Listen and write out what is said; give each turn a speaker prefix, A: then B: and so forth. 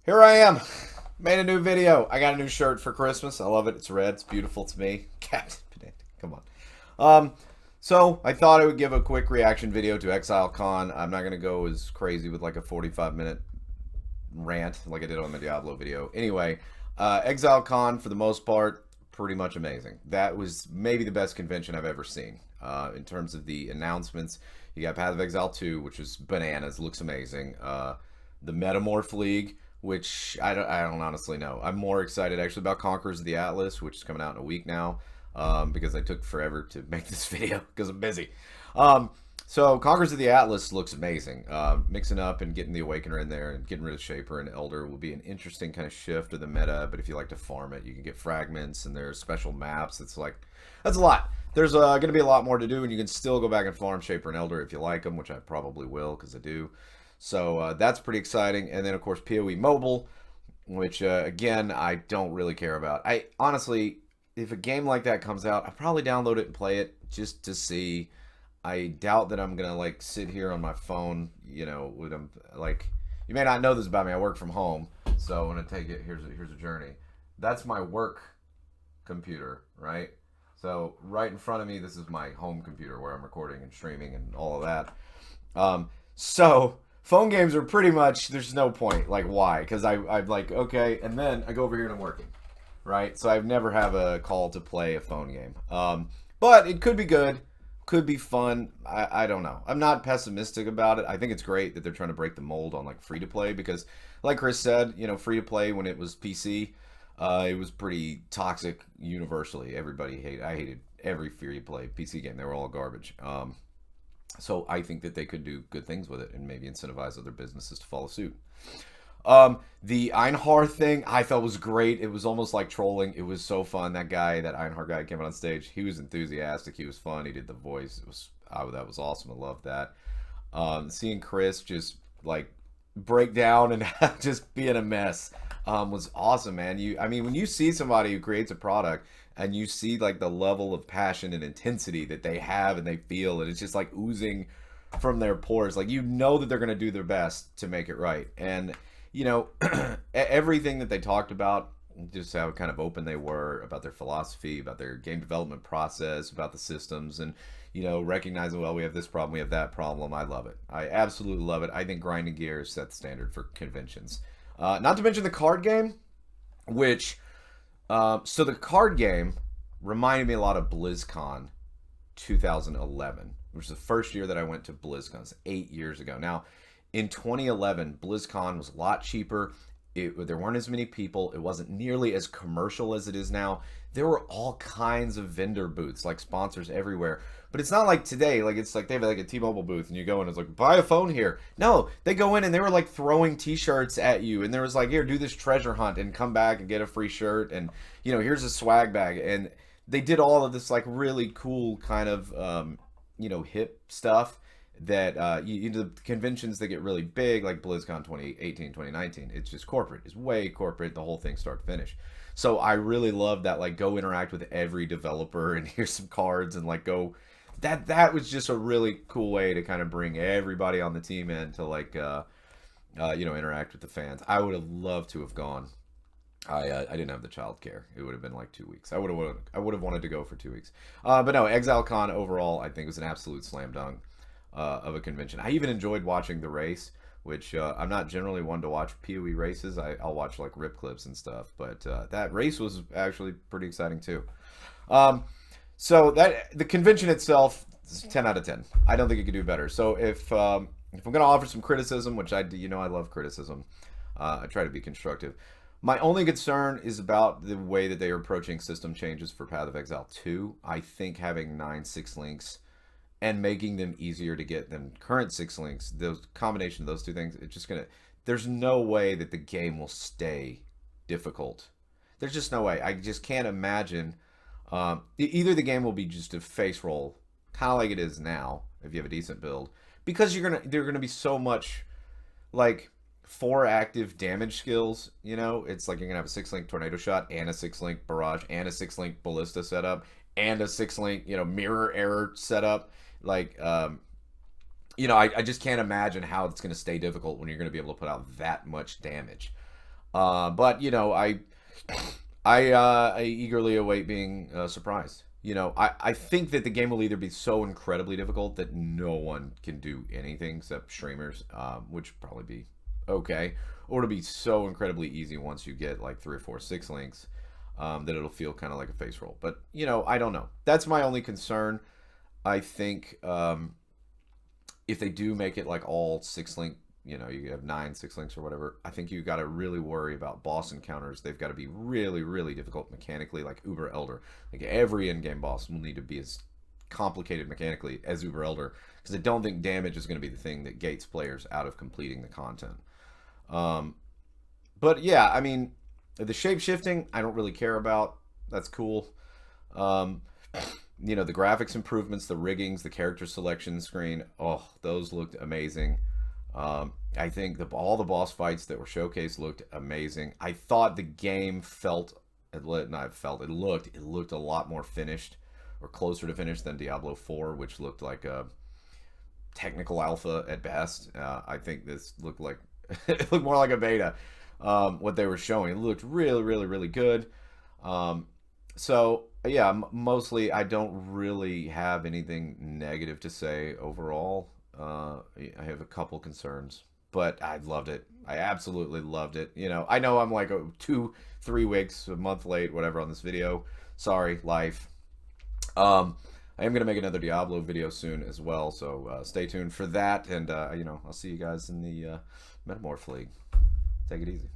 A: Here I am. Made a new video. I got a new shirt for Christmas. I love it. It's red. It's beautiful to me. Captain Pedantic. Come on. So I thought I would give a quick reaction video to Exilecon. I'm not gonna go as crazy with like a 45-minute rant like I did on the Diablo video. Anyway, Exilecon for the most part, pretty much amazing. That was maybe the best convention I've ever seen. In terms of the announcements, you got Path of Exile 2, which is bananas, looks amazing. The Metamorph League, which I don't honestly know. I'm more excited actually about Conquerors of the Atlas, which is coming out in a week now, because I took forever to make this video because I'm busy. So Conquerors of the Atlas looks amazing. Mixing up and getting the Awakener in there and getting rid of Shaper and Elder will be an interesting kind of shift to the meta, but if you like to farm it, you can get fragments and there's special maps. It's like, that's a lot. There's going to be a lot more to do, and you can still go back and farm Shaper and Elder if you like them, which I probably will because I do. So that's pretty exciting. And then, of course, PoE Mobile, which, again, I don't really care about. I honestly, if a game like that comes out, I'll probably download it and play it just to see. I doubt that I'm going to, like, sit here on my phone, you know, with them. Like, you may not know this about me. I work from home, so I'm going to take it. Here's a journey. That's my work computer, right? So right in front of me, this is my home computer where I'm recording and streaming and all of that. So phone games are pretty much, there's no point. Like, why? Because I'm like, okay, and then I go over here and I'm working, right? So I've never have a call to play a phone game. But it could be good, could be fun. I don't know. I'm not pessimistic about it. I think it's great that they're trying to break the mold on like free to play because, like Chris said, you know, free to play when it was PC, it was pretty toxic universally. I hated every free to play PC game. They were all garbage. So I think that they could do good things with it and maybe incentivize other businesses to follow suit. The Einhar thing I thought was great. It was almost like trolling. It was so fun. That Einhar guy came on stage. He was enthusiastic. He was fun. He did the voice. That was awesome. I loved that. Seeing Chris just like break down and just being a mess was awesome, man. I mean, when you see somebody who creates a product and you see like the level of passion and intensity that they have and they feel, and it's just like oozing from their pores, like you know that they're going to do their best to make it right. And you know, everything that they talked about, just how kind of open they were about their philosophy, about their game development process, about the systems, and you know, recognizing, well, we have this problem, we have that problem. I love it. I absolutely love it. I think grinding gears set the standard for conventions. Not to mention the card game, which so the card game reminded me a lot of BlizzCon 2011, which is the first year that I went to BlizzCon. It's 8 years ago. Now, in 2011, BlizzCon was a lot cheaper. There weren't as many people. It wasn't nearly as commercial as it is now. There were all kinds of vendor booths, like sponsors everywhere. But it's not like today. Like it's like they have like a T-Mobile booth, and you go in, it's like, buy a phone here. No, they go in and they were like throwing T-shirts at you, and there was like, here, do this treasure hunt and come back and get a free shirt, and you know, here's a swag bag, and they did all of this like really cool kind of you know, hip stuff that the conventions that get really big, like BlizzCon 2018, 2019, it's just corporate. It's way corporate, the whole thing start to finish. So I really love that, like, go interact with every developer and here's some cards and like go. That was just a really cool way to kind of bring everybody on the team in to like you know, interact with the fans. I would have loved to have gone. I didn't have the child care. It would have been like 2 weeks. I would have wanted to go for 2 weeks. But no, Exilecon overall I think was an absolute slam dunk of a convention. I even enjoyed watching the race, which I'm not generally one to watch PoE races. I'll watch like rip clips and stuff, but that race was actually pretty exciting too. So that the convention itself is 10 out of 10. I don't think it could do better. So if I'm going to offer some criticism, which I love criticism, I try to be constructive. My only concern is about the way that they are approaching system changes for Path of Exile 2. I think having 9 6 links and making them easier to get than current 6 links, the combination of those two things, it's just gonna, there's no way that the game will stay difficult. There's just no way. I just can't imagine. Either the game will be just a face roll, kind of like it is now, if you have a decent build, because they're gonna be so much like 4 active damage skills. You know, it's like you're gonna have a 6-link tornado shot and a 6-link barrage and a 6-link ballista setup and a 6-link, you know, mirror error setup. Like, you know, I just can't imagine how it's going to stay difficult when you're going to be able to put out that much damage. But you know, I eagerly await being surprised. You know, I think that the game will either be so incredibly difficult that no one can do anything except streamers, which probably be okay, or it'll be so incredibly easy once you get like 3 or 4 6 links, that it'll feel kind of like a face roll. But you know, I don't know. That's my only concern. I think if they do make it like all 6 link, you know, you have 9 6 links or whatever, I think you got to really worry about boss encounters. They've got to be really, really difficult mechanically, like Uber Elder. Like every in-game boss will need to be as complicated mechanically as Uber Elder, because I don't think damage is going to be the thing that gates players out of completing the content. Um, but yeah, I mean, the shape shifting, I don't really care about. That's cool. Um, you know, the graphics improvements, the riggings, the character selection screen, oh, those looked amazing. I think all the boss fights that were showcased looked amazing. I thought the game it looked a lot more finished, or closer to finished, than Diablo 4, which looked like a technical alpha at best. I think this looked like it looked more like a beta. What they were showing, it looked really, really, really good. So yeah, mostly I don't really have anything negative to say overall. I have a couple concerns, but I loved it. I absolutely loved it. You know, I know I'm like 2 3 weeks, a month late, whatever, on this video. Sorry, life. I am gonna make another Diablo video soon as well, so stay tuned for that. And you know, I'll see you guys in the Metamorph League. Take it easy.